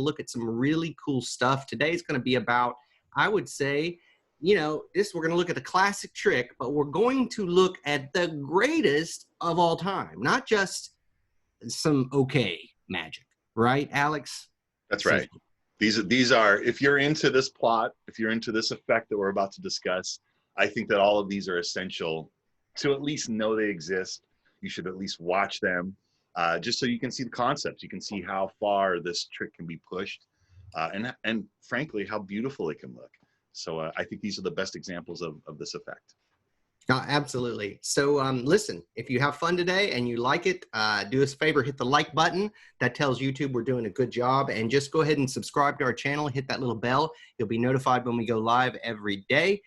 look at some really cool stuff. Today's going to be about, I would say, we're going to look at the classic trick, but we're going to look at the greatest of all time, not just some okay magic, right, Alex? That's right. These are, if you're into this plot, if you're into this effect that we're about to discuss, I think that all of these are essential to at least know they exist. You should at least watch them, just so you can see the concept. You can see how far this trick can be pushed, and frankly, how beautiful it can look. So I think these are the best examples of this effect. Absolutely. So listen, if you have fun today and you like it, do us a favor, hit the like button. That tells YouTube we're doing a good job. And just go ahead and subscribe to our channel. Hit that little bell. You'll be notified when we go live every day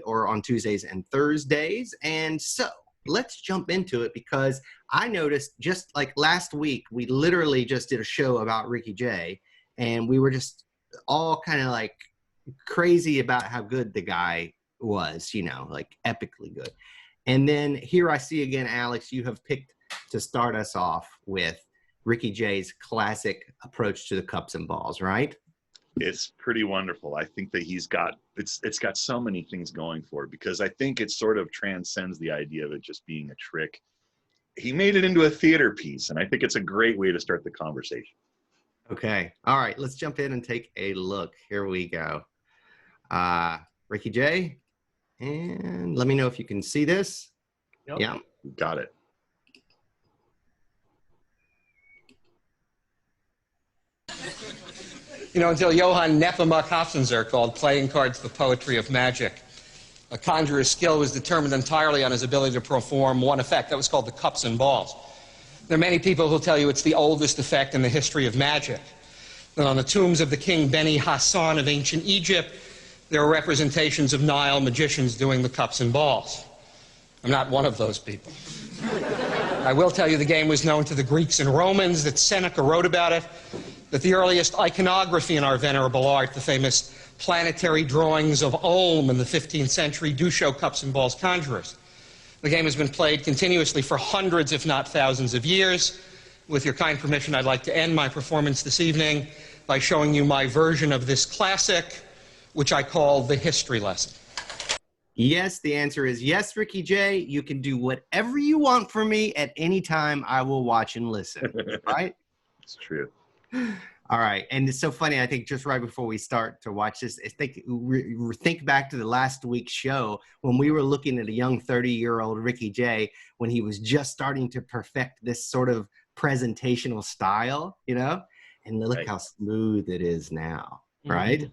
or on Tuesdays and Thursdays. And so let's jump into it, because I noticed just like last week, we literally just did a show about Ricky Jay, and we were just all kind of like crazy about how good the guy was, like epically good. And then here I see again, Alex, you have picked to start us off with Ricky Jay's classic approach to the cups and balls, right? It's pretty wonderful. I think that it's got so many things going for it, because I think it sort of transcends the idea of it just being a trick. He made it into a theater piece, and I think it's a great way to start the conversation. Okay. All right. Let's jump in and take a look. Here we go. Ricky Jay. And let me know if you can see this. Yep. Yeah. Got it. Until Johann Nepomuk Hafenzer called playing cards the poetry of magic, a conjurer's skill was determined entirely on his ability to perform one effect. That was called the cups and balls. There are many people who tell you it's the oldest effect in the history of magic. And on the tombs of the king Beni Hassan of ancient Egypt, there are representations of Nile magicians doing the cups and balls. I'm not one of those people. I will tell you the game was known to the Greeks and Romans, that Seneca wrote about it, that the earliest iconography in our venerable art, the famous planetary drawings of Ulm in the 15th century, do show cups and balls conjurers. The game has been played continuously for hundreds, if not thousands of years. With your kind permission, I'd like to end my performance this evening by showing you my version of this classic, which I call the history lesson. Yes, the answer is yes, Ricky Jay. You can do whatever you want from me at any time. I will watch and listen, right? It's true. All right. And it's so funny. I think just right before we start to watch this, think back to the last week's show when we were looking at a young 30-year-old Ricky Jay when he was just starting to perfect this sort of presentational style, and look right. How smooth it is now, right? Mm-hmm.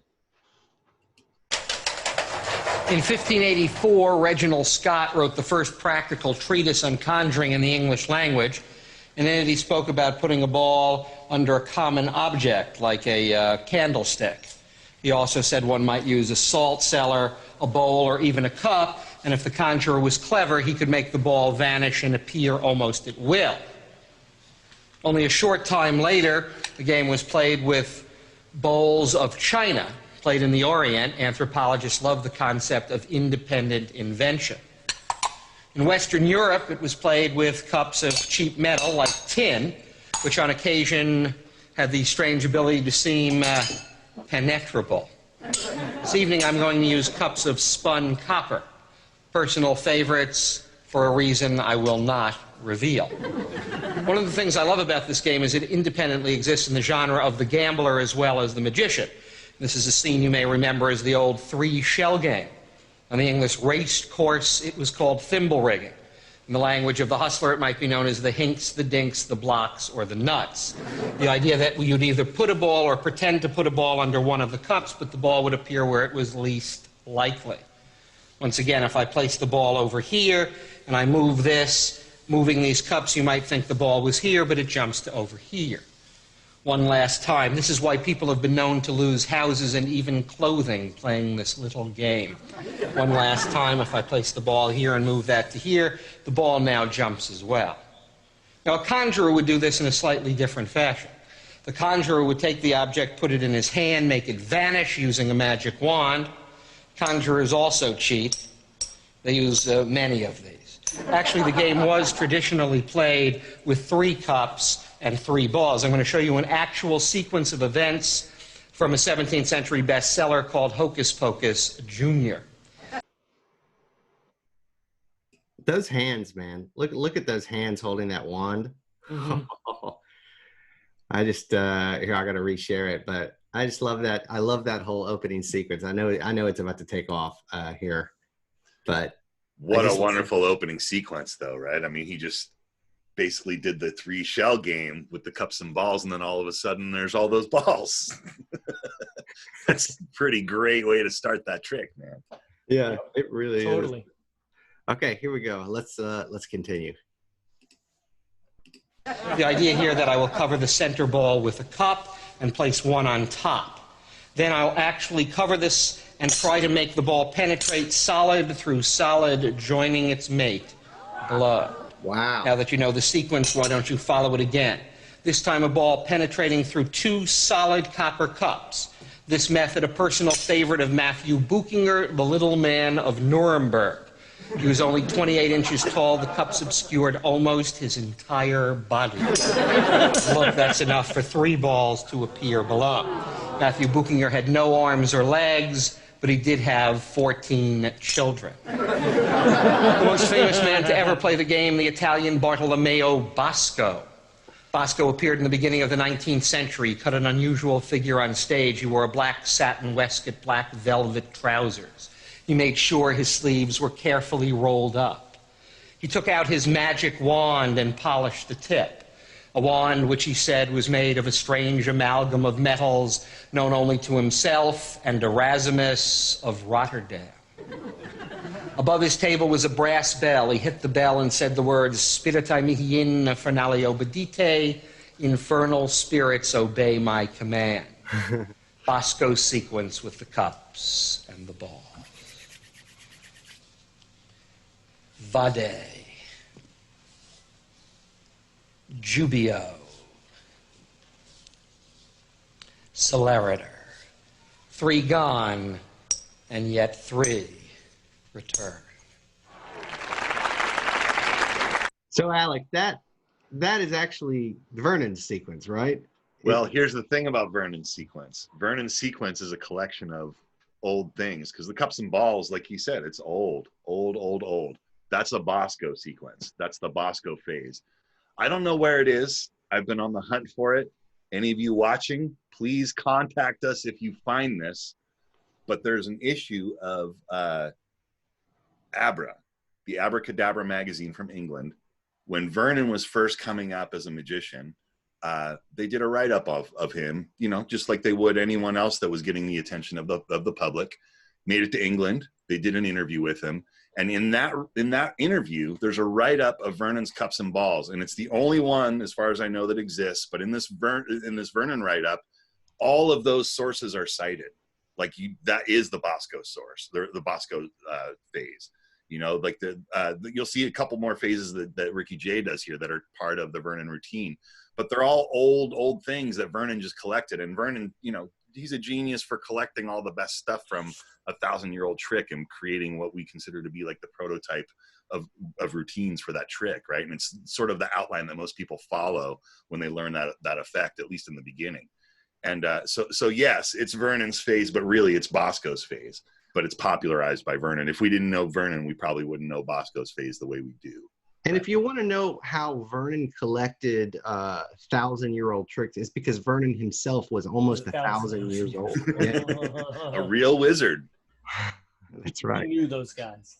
In 1584, Reginald Scott wrote the first practical treatise on conjuring in the English language. And in it, he spoke about putting a ball under a common object, like a candlestick. He also said one might use a salt cellar, a bowl, or even a cup, and if the conjurer was clever, he could make the ball vanish and appear almost at will. Only a short time later, the game was played with bowls of china. Played in the Orient, anthropologists love the concept of independent invention. In Western Europe, it was played with cups of cheap metal, like tin, which on occasion had the strange ability to seem penetrable. This evening, I'm going to use cups of spun copper, personal favorites for a reason I will not reveal. One of the things I love about this game is it independently exists in the genre of the gambler as well as the magician. This is a scene you may remember as the old three-shell game. On the English race course, it was called thimble rigging. In the language of the hustler, it might be known as the hinks, the dinks, the blocks, or the nuts. The idea that you'd either put a ball or pretend to put a ball under one of the cups, but the ball would appear where it was least likely. Once again, if I place the ball over here and I move this, moving these cups, you might think the ball was here, but it jumps to over here. One last time. This is why people have been known to lose houses and even clothing playing this little game. One last time, if I place the ball here and move that to here, the ball now jumps as well. Now, a conjurer would do this in a slightly different fashion. The conjurer would take the object, put it in his hand, make it vanish using a magic wand. Conjurers also cheat. They use many of these. Actually, the game was traditionally played with 3 cups and 3 balls. I'm going to show you an actual sequence of events from a 17th century bestseller called Hocus Pocus Jr. Those hands, man. Look at those hands holding that wand. Mm-hmm. I just here I got to reshare it, but I just love that. I love that whole opening sequence. I know it's about to take off here, but what a wonderful opening sequence, though, right? I mean, he just basically did the 3 shell game with the cups and balls, and then all of a sudden there's all those balls. That's a pretty great way to start that trick, man. Yeah, it really Totally. is. Okay, here we go. Let's continue. The idea here that I will cover the center ball with a cup and place one on top. Then I'll actually cover this and try to make the ball penetrate solid through solid, joining its mate below. Wow. Now that you know the sequence, why don't you follow it again? This time a ball penetrating through 2 solid copper cups. This method a personal favorite of Matthew Buchinger, the little man of Nuremberg. He was only 28 inches tall. The cups obscured almost his entire body. Look, that's enough for 3 balls to appear below. Matthew Buchinger had no arms or legs, but he did have 14 children. The most famous man to ever play the game, the Italian Bartolomeo Bosco. Bosco appeared in the beginning of the 19th century. He cut an unusual figure on stage. He wore a black satin waistcoat, black velvet trousers. He made sure his sleeves were carefully rolled up. He took out his magic wand and polished the tip. A wand which he said was made of a strange amalgam of metals known only to himself and Erasmus of Rotterdam. Above his table was a brass bell. He hit the bell and said the words, Spiritae mihi in infernali obedite, infernal spirits obey my command. Bosco's sequence with the cups and the ball. Vade. Jubio. Celerator. 3 gone, and yet 3 return. So, Alec, that is actually Vernon's sequence, right? Well, here's the thing about Vernon's sequence. Vernon's sequence is a collection of old things, because the cups and balls, like you said, it's old. That's a Bosco sequence. That's the Bosco phase. I don't know where it is. I've been on the hunt for it. Any of you watching, please contact us if you find this. But there's an issue of Abra, the Abracadabra magazine from England. When Vernon was first coming up as a magician, they did a write-up of him, you know, just like they would anyone else that was getting the attention of the public. Made it to England. They did an interview with him. And in that interview, there's a write-up of Vernon's cups and balls, and it's the only one, as far as I know, that exists. But in this Vernon write-up, all of those sources are cited. Like that is the Bosco source, the Bosco phase. You know, like you'll see a couple more phases that Ricky Jay does here that are part of the Vernon routine, but they're all old things that Vernon just collected. And Vernon, you know, he's a genius for collecting all the best stuff from a 1,000-year-old trick and creating what we consider to be like the prototype of routines for that trick, right? And it's sort of the outline that most people follow when they learn that effect, at least in the beginning. And so yes, it's Vernon's phase, but really it's Bosco's phase. But it's popularized by Vernon. If we didn't know Vernon, we probably wouldn't know Bosco's phase the way we do. And if you want to know how Vernon collected 1,000-year-old tricks, it's because Vernon himself was almost 1,000 years old. Yeah. A real wizard. That's right. I knew those guys.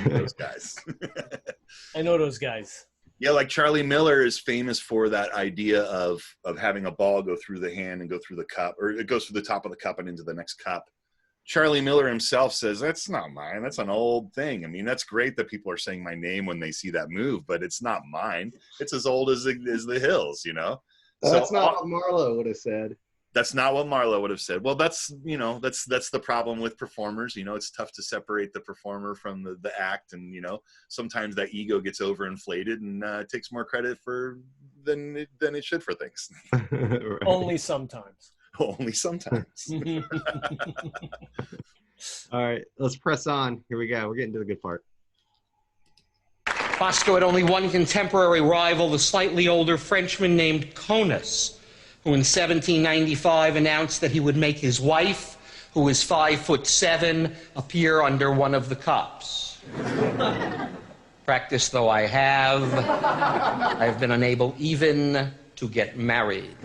Those guys. I know those guys. Yeah, like Charlie Miller is famous for that idea of having a ball go through the hand and go through the cup, or it goes through the top of the cup and into the next cup. Charlie Miller himself says, that's not mine. That's an old thing. I mean, that's great that people are saying my name when they see that move, but it's not mine. It's as old as the hills, you know? So that's not what Marlowe would have said. That's not what Marlowe would have said. Well, that's, you know, that's the problem with performers. You know, it's tough to separate the performer from the act. And, you know, sometimes that ego gets overinflated and takes more credit than it should for things. Right. Only sometimes. Only sometimes. All right, let's press on. Here we go. We're getting to the good part. Moscow had only one contemporary rival, the slightly older Frenchman named Conus, who in 1795 announced that he would make his wife, who was 5'7", appear under one of the cups. Practice though I have been unable even to get married.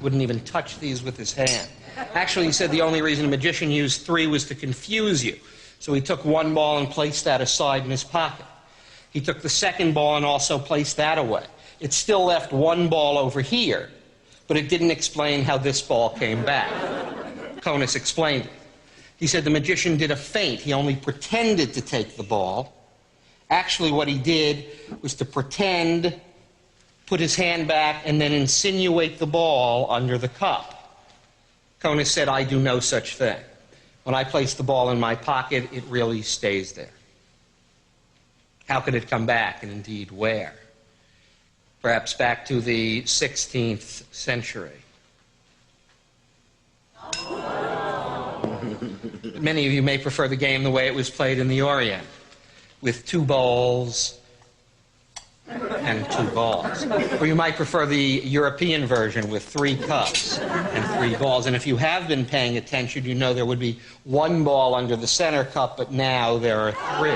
Wouldn't even touch these with his hand. Actually, he said the only reason a magician used 3 was to confuse you. So he took one ball and placed that aside in his pocket. He took the second ball and also placed that away. It still left one ball over here, but it didn't explain how this ball came back. Conus explained it. He said the magician did a feint. He only pretended to take the ball. Actually, what he did was to pretend, put his hand back, and then insinuate the ball under the cup. Conus said, I do no such thing. When I place the ball in my pocket, it really stays there. How could it come back, and indeed where? Perhaps back to the 16th century. Many of you may prefer the game the way it was played in the Orient, with 2 balls and 2 balls. Or you might prefer the European version with 3 cups and 3 balls. And if you have been paying attention, you know there would be 1 ball under the center cup, but now there are 3.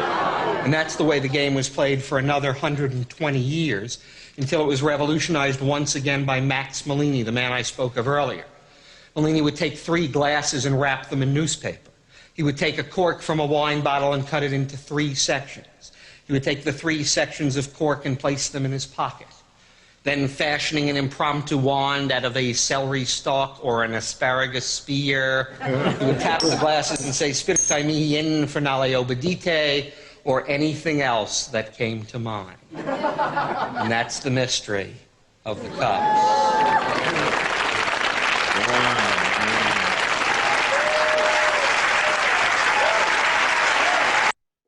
And that's the way the game was played for another 120 years, until it was revolutionized once again by Max Malini, the man I spoke of earlier. Malini would take 3 glasses and wrap them in newspaper. He would take a cork from a wine bottle and cut it into 3 sections. He would take the 3 sections of cork and place them in his pocket. Then, fashioning an impromptu wand out of a celery stalk or an asparagus spear, he would tap the glasses and say, "Spiritai mihi infernale obedite," or anything else that came to mind. And that's the mystery of the cups.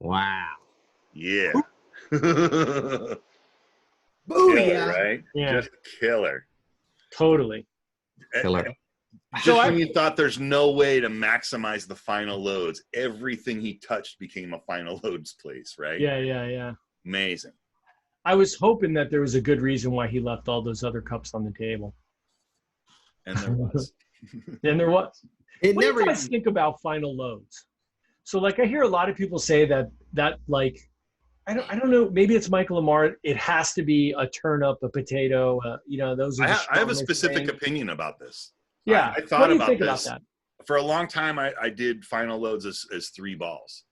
Wow. Yeah. Booyah. Killer, right? Yeah. Just killer. Totally. Killer. Just when you thought there's no way to maximize the final loads, everything he touched became a final loads place, right? Yeah. Amazing. I was hoping that there was a good reason why he left all those other cups on the table. And there was. And there was. It What never do you guys think about final loads? So, like, I hear a lot of people say that like, I don't know, maybe it's Michael Lamar. It has to be a turnip, a potato. Those are. I have a specific opinion about this. Yeah, I thought what do you about think this. about that? For a long time, I did final loads as 3 balls.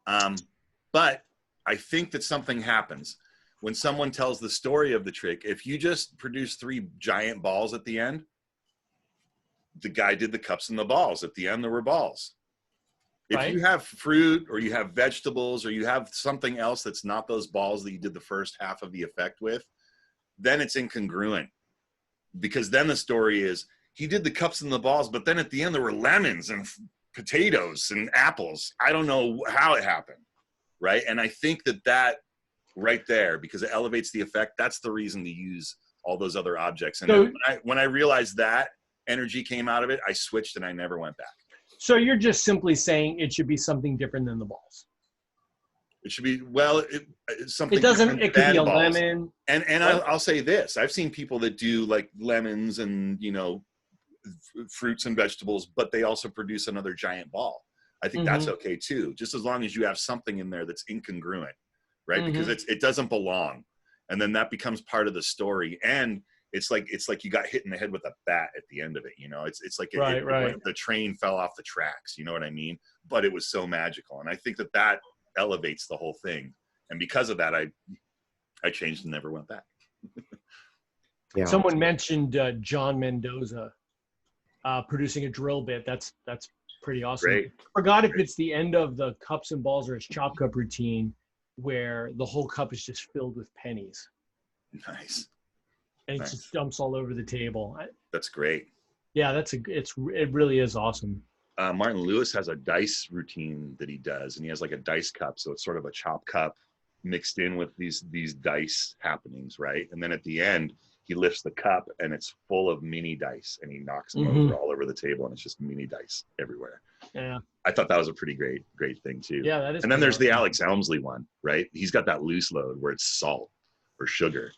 But I think that something happens when someone tells the story of the trick. If you just produce 3 giant balls at the end, the guy did the cups and the balls. At the end, there were balls. If you have fruit or you have vegetables or you have something else that's not those balls that you did the first half of the effect with, then it's incongruent. Because then the story is, he did the cups and the balls, but then at the end there were lemons and potatoes and apples. I don't know how it happened, right? And I think that right there, because it elevates the effect, that's the reason to use all those other objects. And So, when I realized that energy came out of it, I switched and I never went back. So you're just simply saying it should be something different than the balls. It should be, well, something. It doesn't. It could be a balls. lemon. And I'll say this: I've seen people that do like lemons and fruits and vegetables, but they also produce another giant ball. I think that's okay too, just as long as you have something in there that's incongruent, right? Because it doesn't belong, and then that becomes part of the story. And it's like you got hit in the head with a bat at the end of it. It's like like the train fell off the tracks. You know what I mean? But it was so magical, and I think that elevates the whole thing. And because of that, I changed and never went back. Yeah. Someone mentioned John Mendoza producing a drill bit. That's pretty awesome. Great. Forgot if it's the end of the cups and balls or his chop cup routine where the whole cup is just filled with pennies. Nice. And it just dumps all over the table. That's great. Yeah, it really is awesome. Martin Lewis has a dice routine that he does, and he has like a dice cup. So it's sort of a chop cup mixed in with these dice happenings, right? And then at the end, he lifts the cup and it's full of mini dice, and he knocks them over all over the table, and it's just mini dice everywhere. Yeah. I thought that was a pretty great thing too. Yeah, that is. And then pretty there's the awesome. Alex Elmsley one, right? He's got that loose load where it's salt or sugar,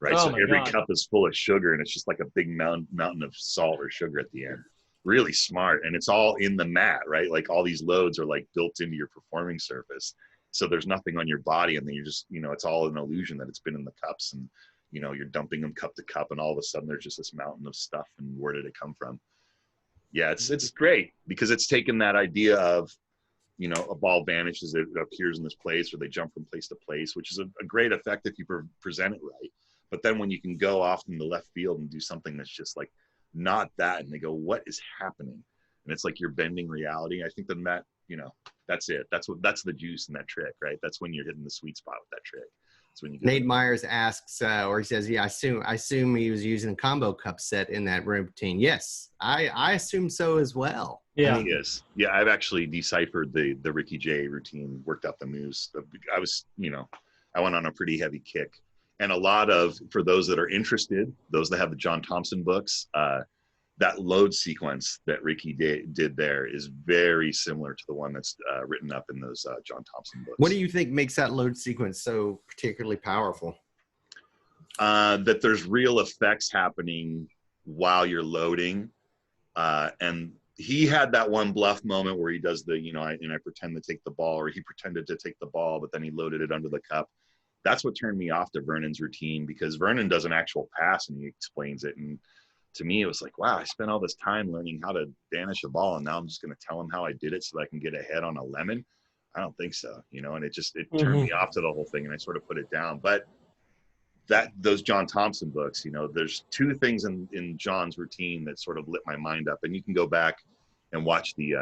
right? Oh So my every God. cup is full of sugar, and it's just like a big mountain of salt or sugar at the end. Really smart, and it's all in the mat, right? Like all these loads are like built into your performing surface, so there's nothing on your body, and then you're just, it's all an illusion that it's been in the cups, and you're dumping them cup to cup, and all of a sudden there's just this mountain of stuff, and where did it come from? Yeah, it's great because it's taken that idea of, a ball vanishes, it appears in this place, or they jump from place to place, which is a great effect if you present it right. But then when you can go off in the left field and do something that's just like not that, and they go, what is happening? And it's like you're bending reality. I think then that, that's it. That's the juice in that trick, right? That's when you're hitting the sweet spot with that trick. That's when you get Nate Myers asks, or he says, yeah, I assume he was using a combo cup set in that routine. Yes, I assume so as well. Yeah. I mean, yes. Yeah, I've actually deciphered the Ricky J routine, worked out the moves. I was, I went on a pretty heavy kick. And a lot of, for those that are interested, those that have the John Thompson books, that load sequence that Ricky did there is very similar to the one that's written up in those John Thompson books. what do you think makes that load sequence so particularly powerful? That there's real effects happening while you're loading. And he had that one bluff moment where he does the, I pretend to take the ball, or he pretended to take the ball, but then he loaded it under the cup. That's what turned me off to Vernon's routine, because Vernon does an actual pass and he explains it. And to me, it was like, wow, I spent all this time learning how to vanish a ball, and now I'm just going to tell him how I did it so that I can get ahead on a lemon. I don't think so, and it turned me off to the whole thing, and I sort of put it down. But those John Thompson books, there's two things in John's routine that sort of lit my mind up. And you can go back and watch the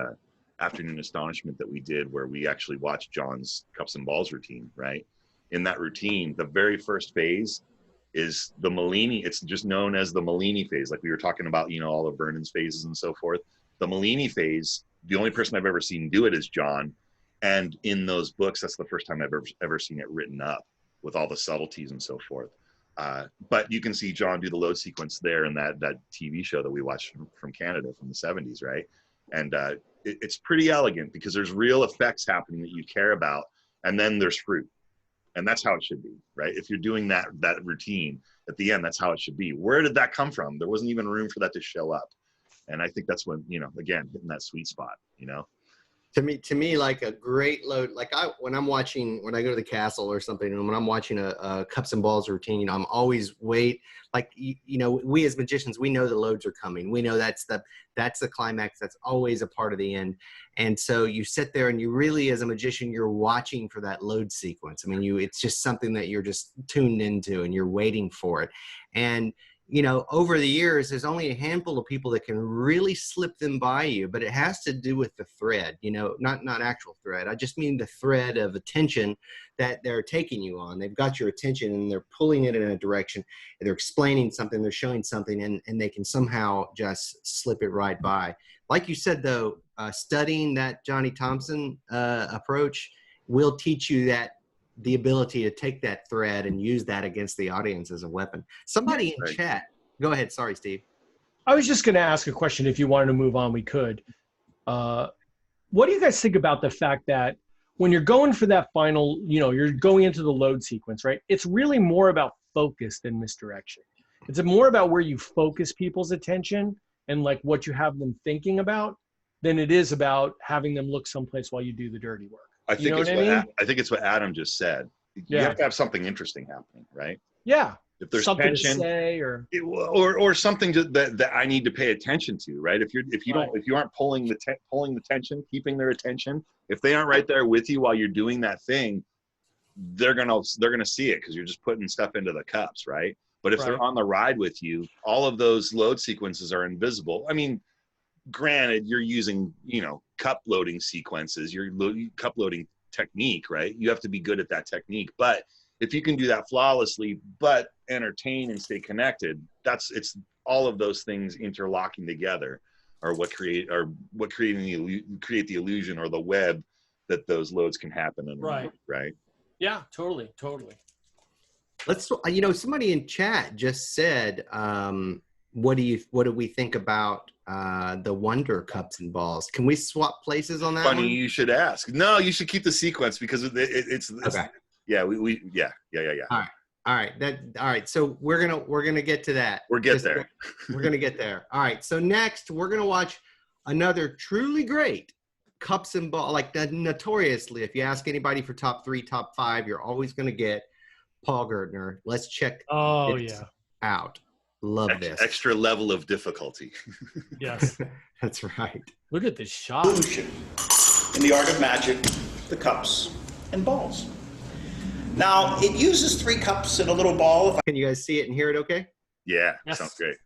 Afternoon Astonishment that we did, where we actually watched John's cups and balls routine, right? In that routine, the very first phase is the Malini. It's just known as the Malini phase. Like we were talking about, all of Vernon's phases and so forth. The Malini phase, the only person I've ever seen do it is John. And in those books, that's the first time I've ever seen it written up with all the subtleties and so forth. But you can see John do the load sequence there in that TV show that we watched from Canada from the 70s, right? And it's pretty elegant because there's real effects happening that you care about, and then there's fruit. And that's how it should be, right? If you're doing that routine at the end, that's how it should be. Where did that come from? There wasn't even room for that to show up. And I think that's when, again, hitting that sweet spot, To me, like a great load, like when I go to the castle or something, and when I'm watching a cups and balls routine, I'm always we as magicians, we know the loads are coming. We know that's the climax. That's always a part of the end. And so you sit there and you really, as a magician, you're watching for that load sequence. I mean, it's just something that you're just tuned into and you're waiting for it. And over the years, there's only a handful of people that can really slip them by you, but it has to do with the thread, not actual thread. I just mean the thread of attention that they're taking you on. They've got your attention and they're pulling it in a direction. They're explaining something, they're showing something, and they can somehow just slip it right by. Like you said, though, studying that Johnny Thompson approach will teach you the ability to take that thread and use that against the audience as a weapon. Somebody in chat, go ahead. Sorry, Steve. I was just going to ask a question. If you wanted to move on, we could. What do you guys think about the fact that when you're going for that final, you're going into the load sequence, right? It's really more about focus than misdirection. It's more about where you focus people's attention and like what you have them thinking about than it is about having them look someplace while you do the dirty work. I think it's what Adam just said. You have to have something interesting happening, right? Yeah. If there's something tension, to say or something that I need to pay attention to, right? If you aren't pulling the tension, keeping their attention, if they aren't right there with you while you're doing that thing, they're gonna see it because you're just putting stuff into the cups, right? But if they're on the ride with you, all of those load sequences are invisible. I mean, granted, you're using, cup loading sequences, your cup loading technique, right? You have to be good at that technique. But if you can do that flawlessly, but entertain and stay connected, it's all of those things interlocking together are what create the illusion or the web that those loads can happen in. Right. Yeah, totally. Let's, somebody in chat just said, what do we think about the Wonder Cups and balls. Can we swap places on that Funny one? you should ask. No, you should keep the sequence because it's Okay. Yeah, yeah. All right. So we're gonna get to that. We're gonna get there. All right. So next we're gonna watch another truly great cups and ball. Like notoriously, if you ask anybody for top 3, top 5, you're always gonna get Paul Gertner. Let's check. Oh this yeah. out. Love this. Extra level of difficulty. Yes. That's right. Look at this shot. Illusion in the art of magic, the cups and balls. Now, it uses 3 cups and a little ball. Can you guys see it and hear it okay? Yeah, Yes. sounds great.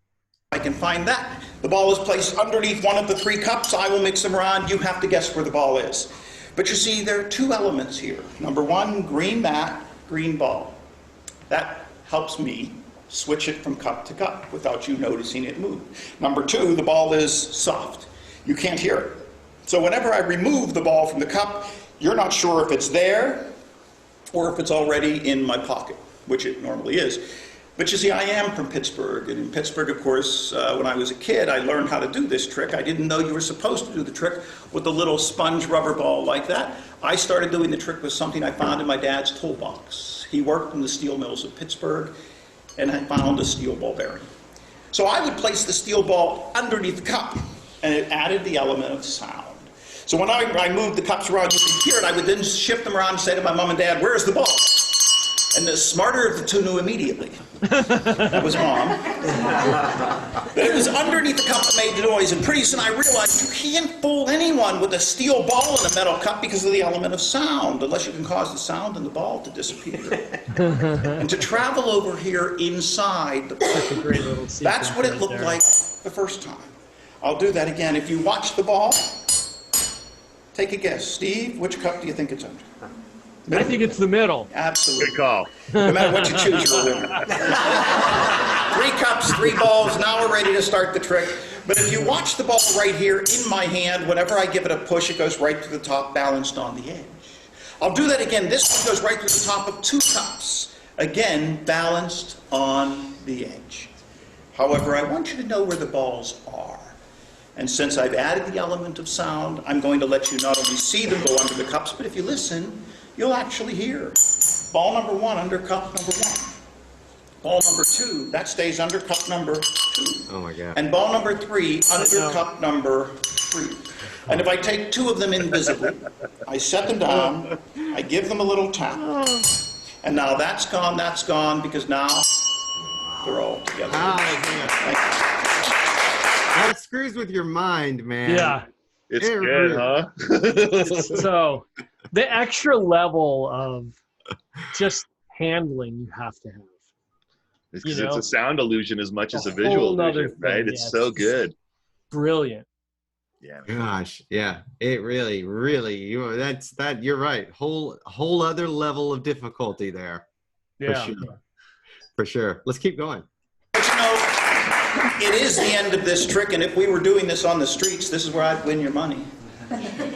I can find that. The ball is placed underneath one of the 3 cups. I will mix them around. You have to guess where the ball is. But you see, there are 2 elements here. Number 1, green mat, green ball. That helps me switch it from cup to cup without you noticing it move. Number 2, the ball is soft. You can't hear it. So whenever I remove the ball from the cup, you're not sure if it's there or if it's already in my pocket, which it normally is. But you see, I am from Pittsburgh, and in Pittsburgh, of course, when I was a kid, I learned how to do this trick. I didn't know you were supposed to do the trick with a little sponge rubber ball like that. I started doing the trick with something I found in my dad's toolbox. He worked in the steel mills of Pittsburgh, and I found a steel ball bearing. So I would place the steel ball underneath the cup, and it added the element of sound. So when I moved the cups around, you could hear it. I would then shift them around and say to my mom and dad, "Where's the ball?" And the smarter of the 2 knew immediately. That was Mom. But it was underneath the cup that made the noise, and pretty soon I realized you can't fool anyone with a steel ball in a metal cup because of the element of sound, unless you can cause the sound and the ball to disappear. And to travel over here inside the That's a great little sequence. that's what it right looked there. like the first time. I'll do that again. If you watch the ball, take a guess. Steve, which cup do you think it's under? I think it's the middle. Absolutely. Good call. No matter what you choose, you're a winner. 3 cups, 3 balls. Now we're ready to start the trick. But if you watch the ball right here in my hand, whenever I give it a push, it goes right to the top, balanced on the edge. I'll do that again. This one goes right to the top of 2 cups. Again, balanced on the edge. However, I want you to know where the balls are. And since I've added the element of sound, I'm going to let you not only see them go under the cups, but if you listen, you'll actually hear. Ball number 1 under cup number 1. Ball number 2, that stays under cup number 2. Oh my God. And ball number 3 under cup number 3. And if I take 2 of them invisibly, I set them down, I give them a little tap. And now that's gone, because now they're all together. Thank you. That screws with your mind, man. Yeah. It's It good, really- huh? So the extra level of just handling you have to have. It's You 'cause it's know? a sound illusion as much as a A visual whole nother illusion, right? thing, It's yeah. so good. Brilliant. Yeah. Gosh, yeah, it really, you're right. Whole other level of difficulty there. Yeah. For sure. Let's keep going. But you know, it is the end of this trick, and if we were doing this on the streets, this is where I'd win your money.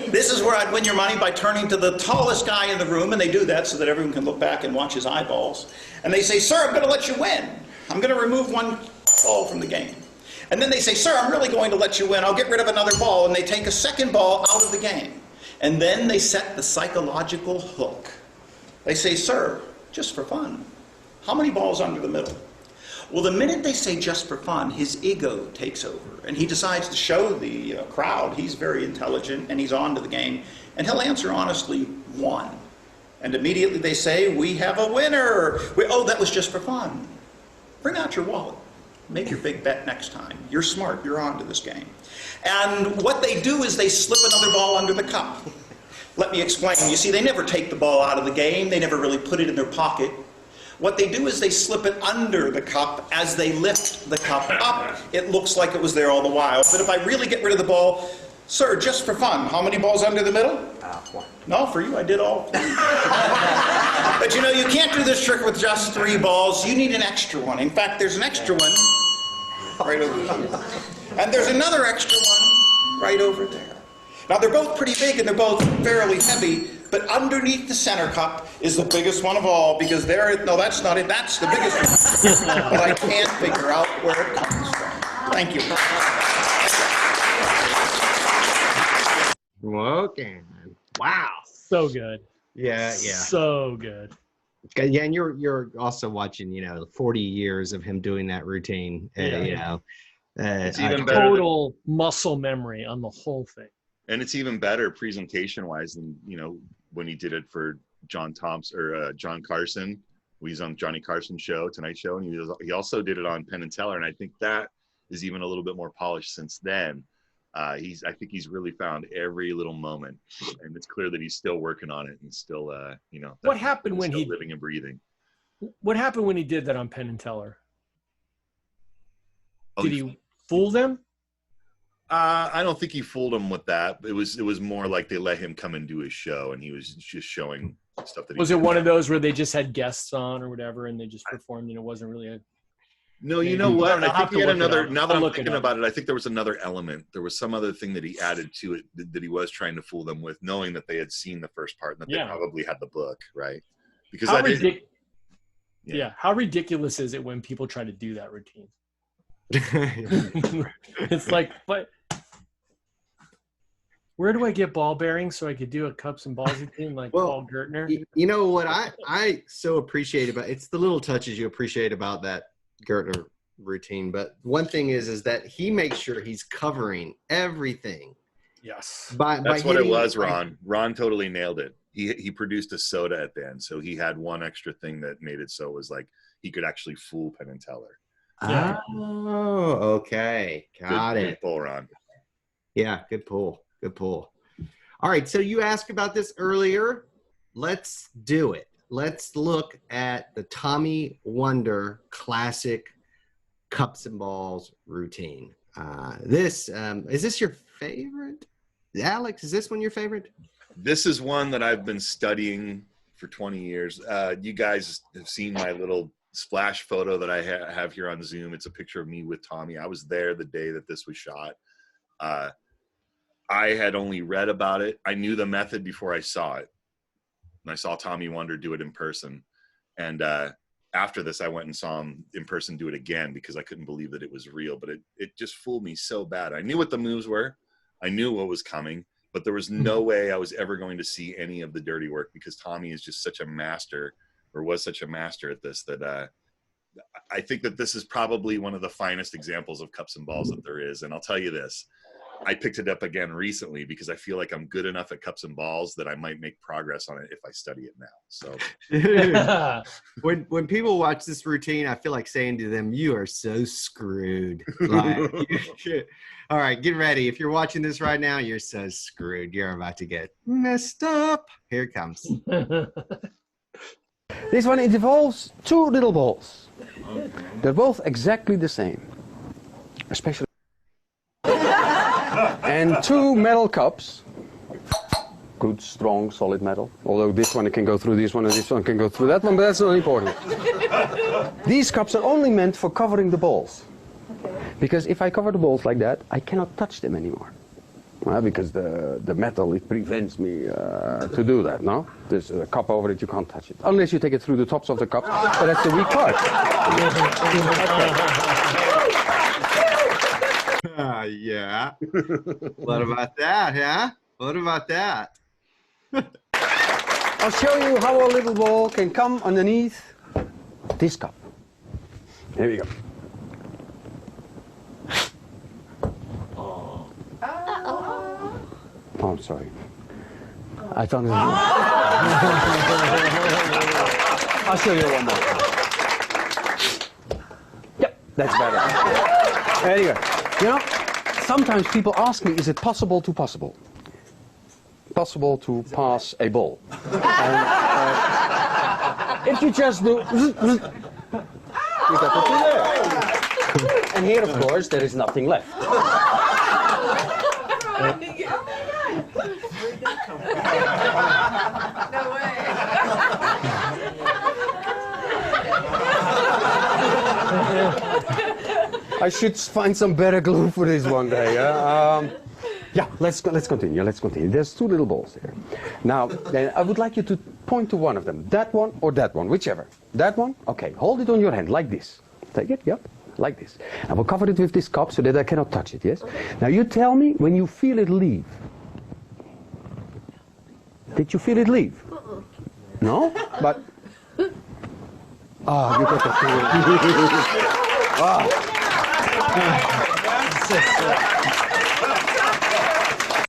This is where I'd win your money, by turning to the tallest guy in the room, and they do that so that everyone can look back and watch his eyeballs. And they say, "Sir, I'm going to let you win. I'm going to remove 1 ball from the game." And then they say, "Sir, I'm really going to let you win. I'll get rid of another ball." And they take a 2nd ball out of the game. And then they set the psychological hook. They say, "Sir, just for fun, how many balls under the middle?" Well, the minute they say just for fun, his ego takes over, and he decides to show the crowd he's very intelligent and he's on to the game, and he'll answer honestly 1. And immediately they say, "We have a winner." "Oh, that was just for fun." Bring out your wallet. Make your big bet next time. You're smart. You're on to this game. And what they do is they slip another ball under the cup. Let me explain. You see, they never take the ball out of the game. They never really put it in their pocket. What they do is they slip it under the cup. As they lift the cup up, it looks like it was there all the while. But if I really get rid of the ball, "Sir, just for fun, how many balls under the middle?" 1. No, for you, I did all 3. But you know, you can't do this trick with just 3 balls. You need an extra one. In fact, there's an extra one right over here. And there's another extra one right over there. Now, they're both pretty big and they're both fairly heavy, but underneath the center cup is the biggest one of all, because no, that's not it. That's the biggest one. But I can't figure out where it comes from. Thank you. looking. Wow. So good. Yeah. So good. Yeah, and you're also watching, 40 years of him doing that routine. It's even better total muscle memory on the whole thing. And it's even better presentation-wise than, when he did it for John Carson. He's on Johnny Carson's show, Tonight Show, and he also did it on Penn and Teller, and I think that is even a little bit more polished since then. I think he's really found every little moment, and it's clear that he's still working on it and still, What happened when he living and breathing? What happened when he did that on Penn and Teller? Oh, did he fool them? I don't think he fooled them with that. It was more like they let him come and do his show, and he was just showing stuff that. Was it one of those where they just had guests on or whatever, and they just performed, and it wasn't really a. No, you know what? I think he had another. Now that I'm thinking about it, I think there was another element. There was some other thing that he added to it that he was trying to fool them with, knowing that they had seen the first part and that they probably had the book, right? Because how how ridiculous is it when people try to do that routine? It's like, but where do I get ball bearings so I could do a cups and balls routine like Paul Gertner? You know what I so appreciate about it's the little touches you appreciate about that Gertner routine. But one thing is that he makes sure he's covering everything. Yes. That's what it was, Ron. Ron totally nailed it. He produced a soda at the end, so he had one extra thing that made it so it was like he could actually fool Penn and Teller. Yeah. Oh, okay. Got it. Good pull, Ron. Yeah, good pull. Good pull. All right, so you asked about this earlier. Let's do it. Let's look at the Tommy Wonder classic cups and balls routine. Is this your favorite? Alex, is this one your favorite? This is one that I've been studying for 20 years. You guys have seen my little splash photo that I have here on Zoom. It's a picture of me with Tommy. I was there the day that this was shot. I had only read about it. I knew the method before I saw it. And I saw Tommy Wonder do it in person. And after this, I went and saw him in person do it again because I couldn't believe that it was real. But it just fooled me so bad. I knew what the moves were. I knew what was coming. But there was no way I was ever going to see any of the dirty work because Tommy is just such a master, or was such a master at this, that I think that this is probably one of the finest examples of cups and balls that there is. And I'll tell you this, I picked it up again recently because I feel like I'm good enough at cups and balls that I might make progress on it if I study it now. So when people watch this routine, I feel like saying to them, you are so screwed. Like, all right, get ready. If you're watching this right now, you're so screwed. You're about to get messed up. Here it comes. This one, it involves two little balls. They're both exactly the same. Especially. And two metal cups. Good, strong, solid metal. Although this one can go through this one and this one can go through that one, but that's not important. These cups are only meant for covering the balls. Because if I cover the balls like that, I cannot touch them anymore. Because the metal, it prevents me to do that, no? There's a cup over it, you can't touch it. Unless you take it through the tops of the cups, but that's the weak part. Yeah. What about that, huh? What about that? I'll show you how a little ball can come underneath this cup. Here we go. Oh, I'm sorry. I thought it was... I'll show you one more. Yep, that's better. There you go. You know, sometimes people ask me, is it possible to pass a ball? And, if you just do... you got it there. And here, of course, there is nothing left. No way. I should find some better glue for this one day. Yeah, let's continue. There's two little balls here. Now, then I would like you to point to one of them. That one or that one, whichever. That one? Okay, hold it on your hand like this. Take it, yep, like this. I will cover it with this cup so that I cannot touch it, yes? Now you tell me when you feel it leave. Did you feel it leave? No? But, you got to feel it.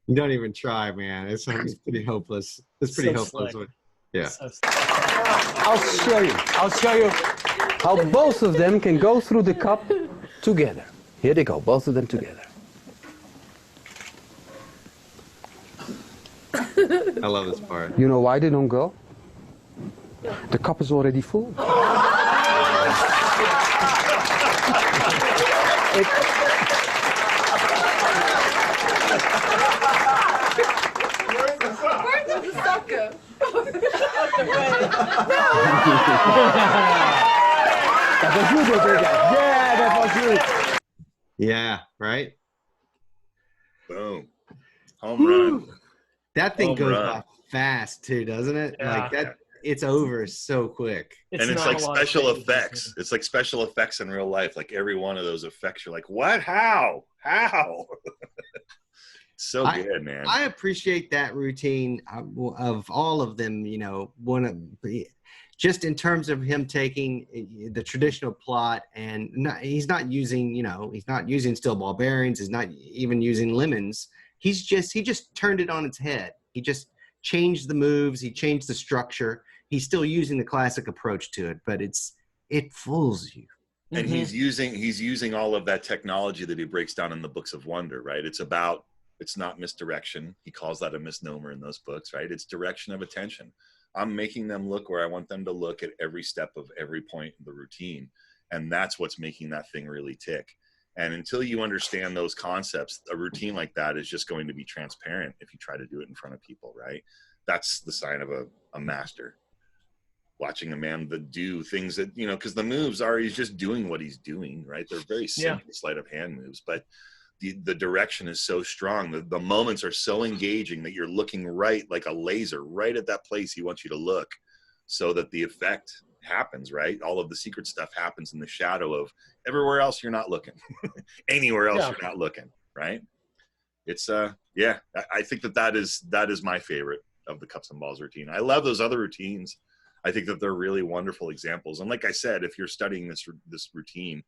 You don't even try, man. It's pretty hopeless. It's pretty hopeless. Slick. Yeah. I'll show you how both of them can go through the cup together. Here they go, both of them together. I love this part. You know why they don't go? The cup is already full. Where's the sucker? That was you that did that. Yeah, that was you. Yeah, right? Boom. Home run. That thing Home goes run. by fast too, doesn't it? Yeah. Like that, it's over so quick. And it's not like a lot of special things, effects. It's like special effects in real life. Like every one of those effects, you're like, what? How? So good, man. I appreciate that routine of all of them. You know, just in terms of him taking the traditional plot and he's not using steel ball bearings. He's not even using lemons. He just turned it on its head. He just changed the moves. He changed the structure. He's still using the classic approach to it, but it fools you. And he's using all of that technology that he breaks down in the Books of Wonder, right? It's not misdirection. He calls that a misnomer in those books, right? It's direction of attention. I'm making them look where I want them to look at every step of every point in the routine. And that's what's making that thing really tick. And until you understand those concepts, a routine like that is just going to be transparent if you try to do it in front of people, right? That's the sign of a master. Watching a man that do things that, because the moves he's just doing what he's doing, right? They're very simple sleight of hand moves, but the direction is so strong. The moments are so engaging that you're looking right like a laser right at that place he wants you to look so that the effect happens, right? All of the secret stuff happens in the shadow of everywhere else you're not looking. Anywhere else you're not looking, right? It's I think that is my favorite of the Cups and Balls routine. I love those other routines. I think that they're really wonderful examples. And like I said, if you're studying this routine,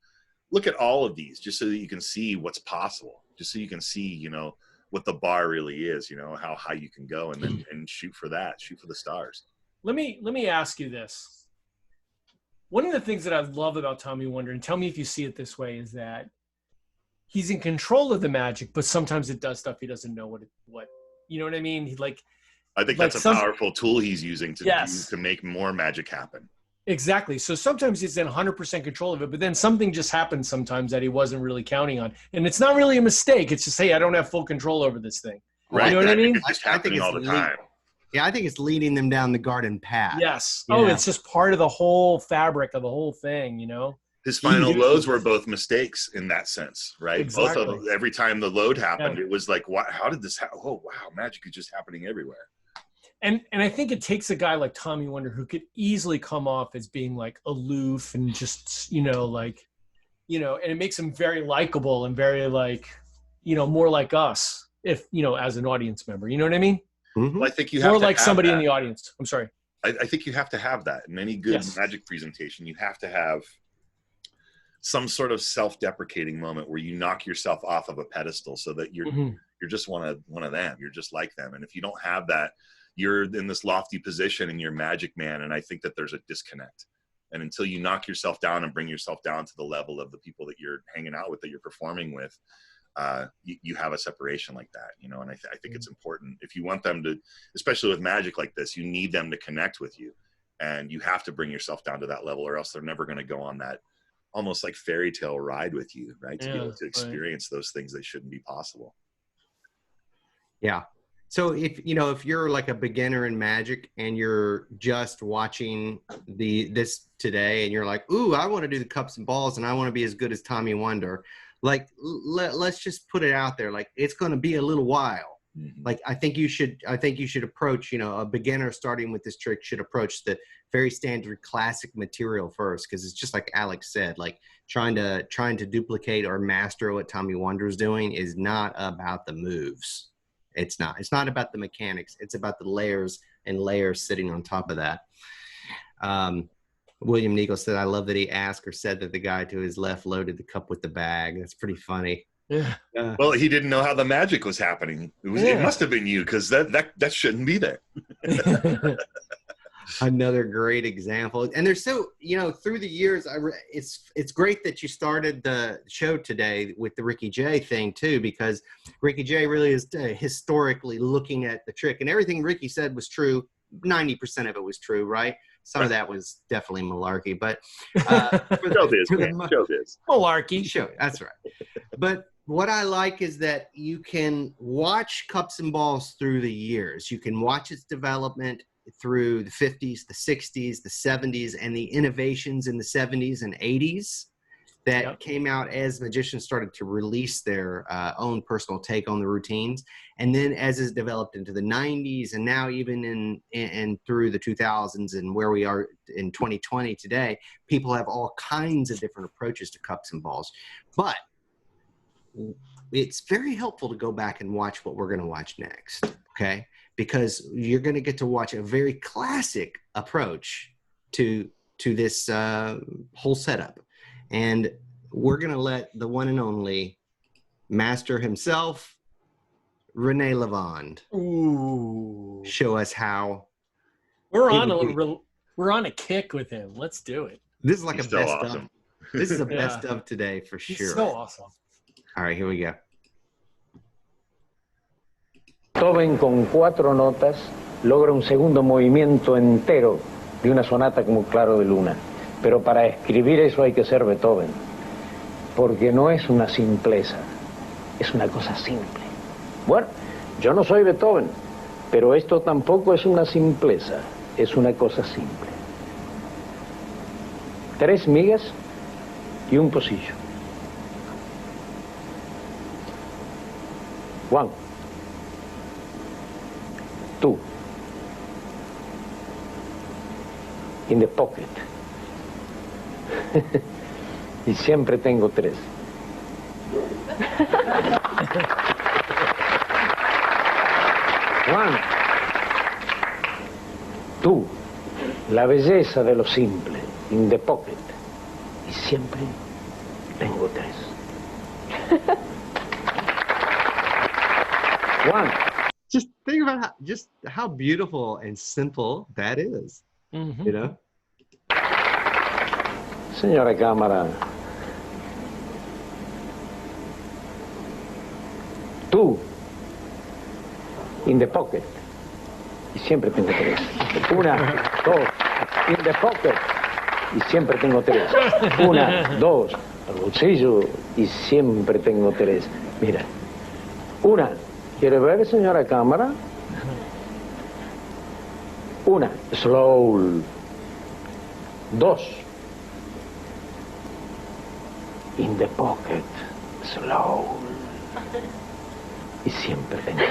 look at all of these just so that you can see what's possible, just so you can see, what the bar really is, how high you can go, and then shoot for the stars. Let me ask you this. One of the things that I love about Tommy Wonder, and tell me if you see it this way, is that he's in control of the magic, but sometimes it does stuff he doesn't know what you know what I mean? I think that's a powerful tool he's using to make more magic happen. Exactly. So sometimes he's in 100% control of it, but then something just happens sometimes that he wasn't really counting on. And it's not really a mistake. It's just, hey, I don't have full control over this thing. Right. You know what I mean? It's just happening all the time. Yeah, I think it's leading them down the garden path. Yes. Yeah. Oh, it's just part of the whole fabric of the whole thing, His final loads were both mistakes in that sense, right? Exactly. Both of them, every time the load happened, it was like, what, how did this happen? Oh, wow, magic is just happening everywhere. And I think it takes a guy like Tommy Wonder who could easily come off as being like aloof and just, and it makes him very likable and very more like us if, as an audience member, you know what I mean? Mm-hmm. Well, I think you have more to like have somebody that. in the audience. I'm sorry. I think you have to have that in any good magic presentation. You have to have some sort of self-deprecating moment where you knock yourself off of a pedestal so that you're just one of them. You're just like them. And if you don't have that, you're in this lofty position and you're Magic Man. And I think that there's a disconnect. And until you knock yourself down and bring yourself down to the level of the people that you're hanging out with, that you're performing with, you have a separation like that, and I think it's important. If you want them to, especially with magic like this, you need them to connect with you, and you have to bring yourself down to that level, or else they're never going to go on that almost like fairy tale ride with you, right? To be able to experience those things that shouldn't be possible. Yeah. So if you're like a beginner in magic and you're just watching this today and you're like, ooh, I want to do the Cups and Balls and I want to be as good as Tommy Wonder. Like, let's just put it out there. Like, it's going to be a little while. Mm-hmm. Like, I think you should approach, a beginner starting with this trick should approach the very standard classic material first. Cause it's just like Alex said, like trying to duplicate or master what Tommy Wonder is doing is not about the moves. It's not about the mechanics. It's about the layers and layers sitting on top of that. William Neagle said, I love that he asked or said that the guy to his left loaded the cup with the bag. That's pretty funny. Yeah. Well, he didn't know how the magic was happening. It must have been you, because that shouldn't be there. Another great example. And there's so, through the years, it's great that you started the show today with the Ricky Jay thing too, because Ricky Jay really is historically looking at the trick, and everything Ricky said was true. 90% of it was true, right? Some of that was definitely malarkey, but showbiz. Malarkey. Show, that's right. But what I like is that you can watch Cups and Balls through the years. You can watch its development through the 50s, the 60s, the 70s, and the innovations in the 70s and 80s that came out as magicians started to release their own personal take on the routines. And then as it's developed into the 90s, and now even in through the 2000s and where we are in 2020 today, people have all kinds of different approaches to Cups and Balls. But it's very helpful to go back and watch what we're going to watch next, okay? Because you're going to get to watch a very classic approach to this whole setup. And we're going to let the one and only master himself, Rene Lavande, show us how. We're on a kick with him. Let's do it. This is like He's a best awesome. of. This is a best of today for sure. He's so awesome. All right, here we go. Beethoven con 4 notas logra un segundo movimiento entero de una sonata como Claro de Luna. Pero para escribir eso hay que ser Beethoven, porque no es una simpleza, es una cosa simple. Bueno, yo no soy Beethoven, pero esto tampoco es una simpleza, es una cosa simple. 3 migas y un pocillo. 1, 2, in the pocket. Y siempre tengo 3. 1, 2, la belleza de lo simple, in the pocket. Y siempre tengo 3. 1. Just think about how beautiful and simple that is. You know? Señora cámara, tú, in the pocket, y siempre tengo 3. 1, 2, in the pocket, y siempre tengo 3. 1, 2, al bolsillo, y siempre tengo 3. Mira, 1, ¿quiere ver, señora cámara? 1, slow. 2, in the pocket, slow. Y siempre tengo.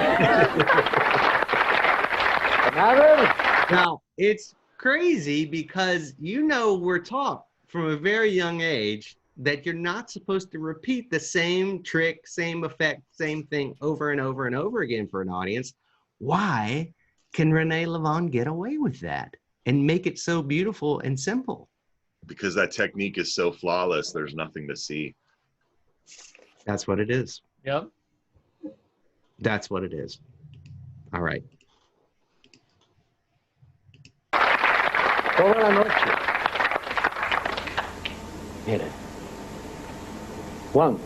Now, it's crazy because we're taught from a very young age that you're not supposed to repeat the same trick, same effect, same thing over and over and over again for an audience. Why can Rene Lavande get away with that and make it so beautiful and simple? Because that technique is so flawless, there's nothing to see. That's what it is. Yep. That's what it is. All right. Toda la noche. Mira. 1,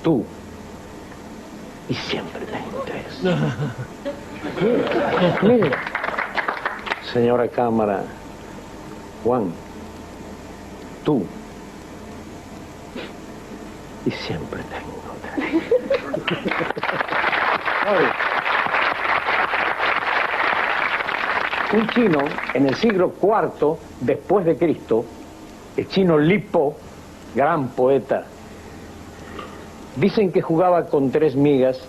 2, y siempre tengo 3. Mira. Señora cámara. 1, 2, y siempre tengo 3. Oye, un chino en el siglo IV después de Cristo, el chino Lipo, gran poeta, dicen que jugaba con 3 migas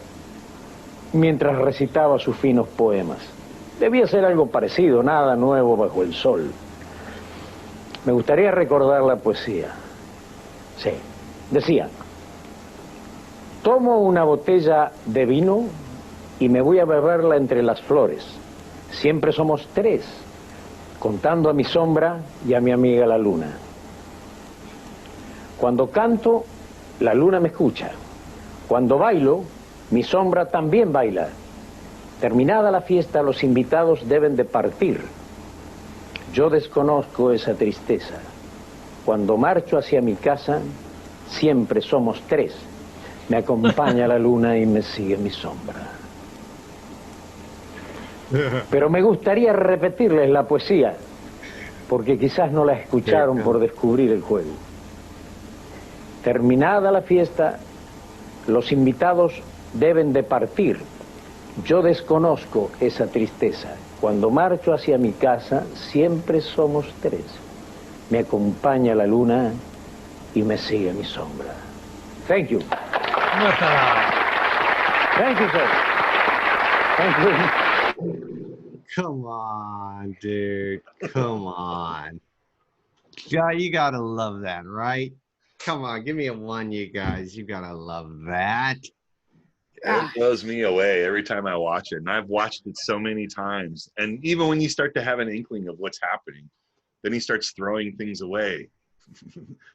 mientras recitaba sus finos poemas. Debía ser algo parecido, nada nuevo bajo el sol. Me gustaría recordar la poesía. Sí, decía: tomo una botella de vino y me voy a beberla entre las flores. Siempre somos tres, contando a mi sombra y a mi amiga la luna. Cuando canto, la luna me escucha. Cuando bailo, mi sombra también baila. Terminada la fiesta, los invitados deben de partir. Yo desconozco esa tristeza. Cuando marcho hacia mi casa, siempre somos tres. Me acompaña la luna y me sigue mi sombra. Pero me gustaría repetirles la poesía, porque quizás no la escucharon por descubrir el juego. Terminada la fiesta, los invitados deben de partir. Yo desconozco esa tristeza. Cuando marcho hacia mi casa, siempre somos tres. Me acompaña la luna y me sigue mi sombra. Thank you. Thank you, sir. Thank you. Come on, dude. Come on. Yeah, you gotta love that, right? Come on, give me a 1, you guys. You gotta love that. It blows me away every time I watch it. And I've watched it so many times. And even when you start to have an inkling of what's happening, then he starts throwing things away.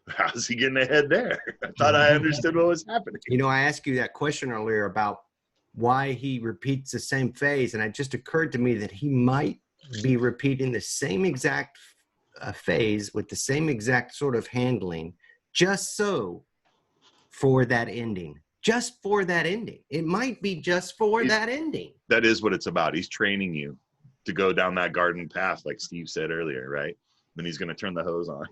How's he getting ahead there? I thought I understood what was happening. You know, I asked you that question earlier about why he repeats the same phase, and it just occurred to me that he might be repeating the same exact phase with the same exact sort of handling, just so for that ending. Just for that ending. It might be just for that ending. That is what it's about. He's training you to go down that garden path, like Steve said earlier, right? Then he's going to turn the hose on.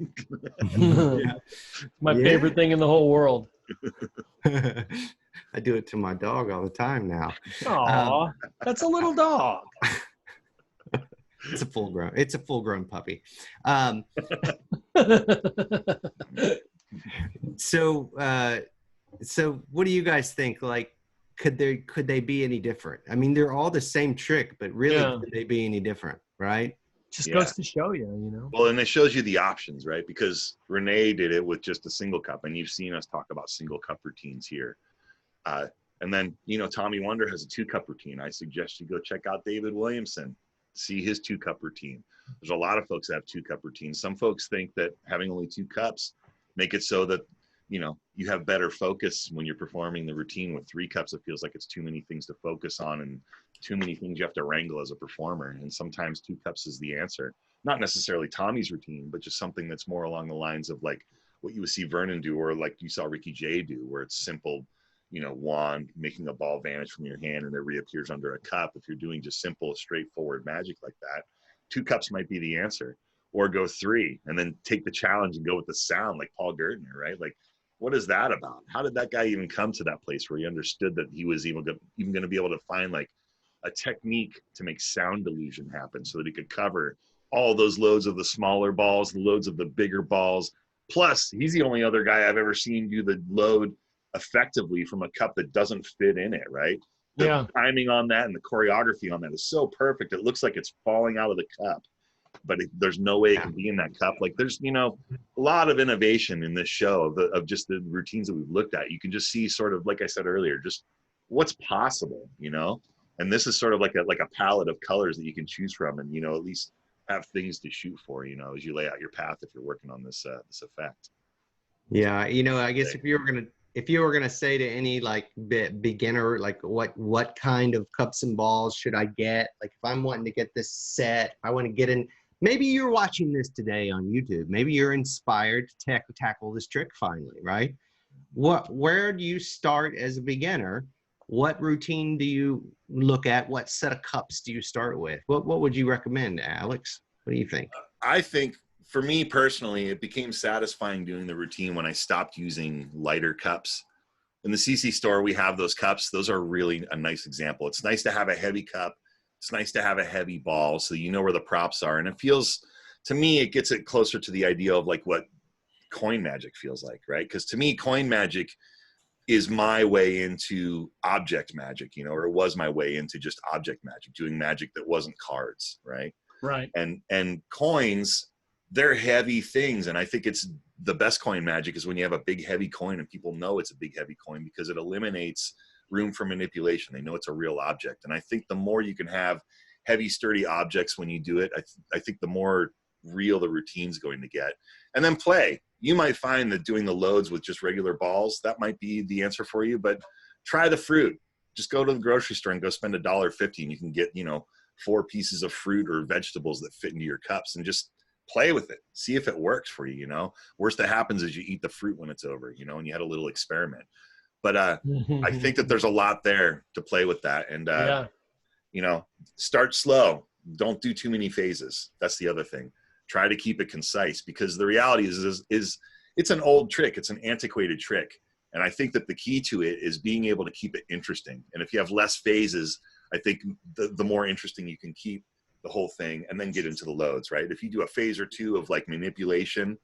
My favorite thing in the whole world. I do it to my dog all the time now. Aw, that's a little dog. It's a full grown puppy. So what do you guys think? Like, could they be any different? I mean, they're all the same trick, but really, could they be any different, right? Just goes to show you, you know. Well, and it shows you the options, right? Because Renee did it with just a single cup, and you've seen us talk about single cup routines here. And then, you know, Tommy Wonder has a 2-cup routine. I suggest you go check out David Williamson, see his 2-cup routine. There's a lot of folks that have 2-cup routines. Some folks think that having only 2 cups make it so that, you know, you have better focus when you're performing the routine. With 3 cups, it feels like it's too many things to focus on and too many things you have to wrangle as a performer. And sometimes 2 cups is the answer. Not necessarily Tommy's routine, but just something that's more along the lines of like what you would see Vernon do, or like you saw Ricky Jay do, where it's simple, you know, wand, making a ball vanish from your hand and it reappears under a cup. If you're doing just simple, straightforward magic like that, 2 cups might be the answer. Or go 3 and then take the challenge and go with the sound, like Paul Gertner, right? Like, what is that about? How did that guy even come to that place where he understood that he was even going to be able to find like a technique to make sound illusion happen so that he could cover all those loads of the smaller balls, the loads of the bigger balls. Plus, he's the only other guy I've ever seen do the load effectively from a cup that doesn't fit in it, right? The timing on that and the choreography on that is so perfect. It looks like it's falling out of the cup, but there's no way it can be in that cup. Like, there's, you know, a lot of innovation in this show of just the routines that we've looked at. You can just see sort of, like I said earlier, just what's possible, you know? And this is sort of like a palette of colors that you can choose from, and, you know, at least have things to shoot for, you know, as you lay out your path if you're working on this this effect. Yeah, you know, I guess if you were gonna say to any like beginner, like what kind of cups and balls should I get? Like, if I'm wanting to get this set, I want to get in. Maybe you're watching this today on YouTube. Maybe you're inspired to tackle this trick finally, right? Where do you start as a beginner? What routine do you look at? What set of cups do you start with? What would you recommend, Alex? What do you think? I think, for me personally, it became satisfying doing the routine when I stopped using lighter cups. In the CC store, we have those cups. Those are really a nice example. It's nice to have a heavy cup. It's nice to have a heavy ball so you know where the props are. And it feels, to me, it gets it closer to the idea of like what coin magic feels like, right? Because to me, coin magic is my way into object magic, you know, or it was my way into just object magic, doing magic that wasn't cards, right? Right. And coins, they're heavy things. And I think it's the best coin magic is when you have a big, heavy coin and people know it's a big, heavy coin, because it eliminates room for manipulation. They know it's a real object. And I think the more you can have heavy, sturdy objects when you do it. I think the more real the routine's going to get. And then play. You might find that doing the loads with just regular balls, that might be the answer for you, but try the fruit. Just go to the grocery store and go spend $1.50 and you can get, 4 pieces of fruit or vegetables that fit into your cups, and just play with it. See if it works for you, Worst that happens is you eat the fruit when it's over, and you had a little experiment. But I think that there's a lot there to play with that. And, start slow. Don't do too many phases. That's the other thing. Try to keep it concise, because the reality is it's an old trick. It's an antiquated trick. And I think that the key to it is being able to keep it interesting. And if you have less phases, I think the more interesting you can keep the whole thing, and then get into the loads, right? If you do a phase or 2 of like manipulation,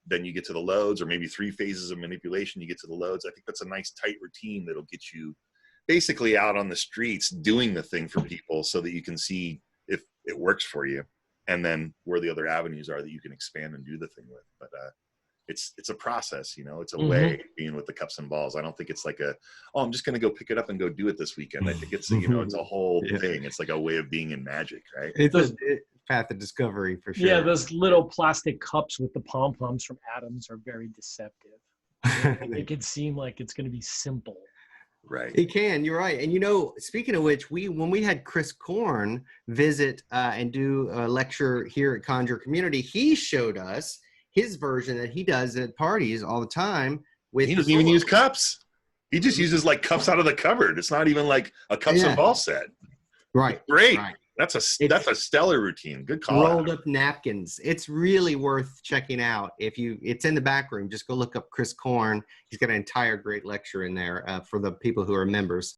then you get to the loads, or maybe 3 phases of manipulation, you get to the loads. I think that's a nice tight routine that'll get you basically out on the streets doing the thing for people, so that you can see if it works for you, and then where the other avenues are that you can expand and do the thing with. But it's a process, it's a way of being with the cups and balls. I don't think it's like I'm just going to go pick it up and go do it this weekend. I think it's, it's a whole thing. It's like a way of being in magic, right? It's a path of discovery for sure. Yeah, those little plastic cups with the pom-poms from Adams are very deceptive. They make it seem like it's going to be simple. Right. It can. You're right. And speaking of which, when we had Chris Korn visit and do a lecture here at Conjure Community, he showed us his version that he does at parties all the time. He doesn't even use cups. He just uses like cups out of the cupboard. It's not even like a cups and ball set. Right. Great. Right. That's a stellar routine. Good call. Rolled up napkins. It's really worth checking out. It's in the back room. Just go look up Chris Korn. He's got an entire great lecture in there for the people who are members.